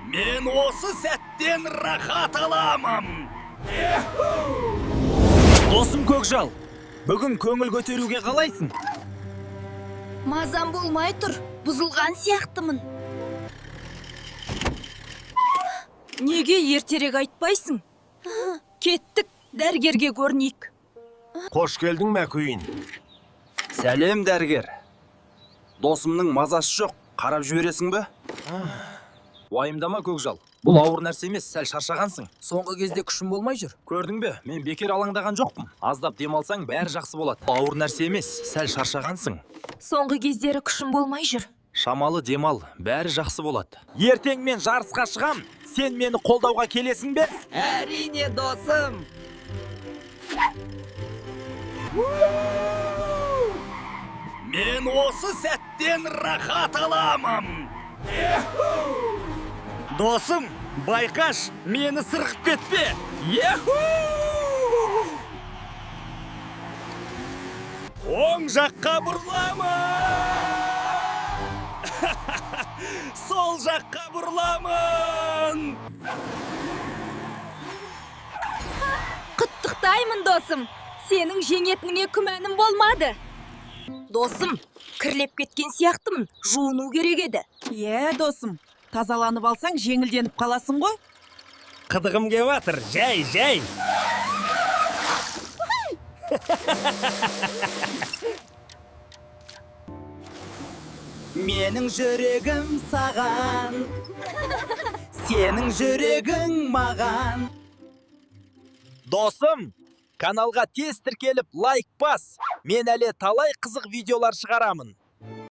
Мен осы сәттен рахат аламын. Досым Көкжал, бүгін көңіл көтеруге қалайсың? Мазам болмай тұр, бұзылған сияқтымын. Неге ертерек айтпайсың? Кеттік, дәргерге көрнейік. Қош келдің мәкүйін. Сәлем, дәргер. Досымның мазасы жоқ, қарап жібересің бе? Уайымдама, Көкжал. Бұл ауыр нәрсе емес, сәл шаршағансың. Соңғы кезде күшім болмай жүр. Көрдің бе, мен бекер алаңдаған жоқпын. Аздап демалсаң, бәрі жақсы болады. Ауыр нәрсе емес, сәл шаршағансың. Соңғы кездері күшім болмай жүр. Шамалы демал, бәрі жақсы болады. Ертең мен жарысқа шығам, сен мені қолдауға келесің бе? Әрине, досым. Мен осы сәттен рахат аламын. Досым, байқаш, мені сырғып кетпе. Оң жаққа бұрыламын. Сол жаққа бұрыламын. Құттықтаймын, досым. Сенің жеңетіңе күмәнім болмады. Досым, кірлеп кеткен сияқтымын, жуыну керек еді. Досым, тазаланып алсаң жеңілденіп қаласың ғой. Қыдығым кеп жатыр, жай. Менің жүрегім саған, сенің жүрегің маған. Досым, каналға тез тіркеліп лайк бас. Мен әлі талай қызық видеолар шығарамын.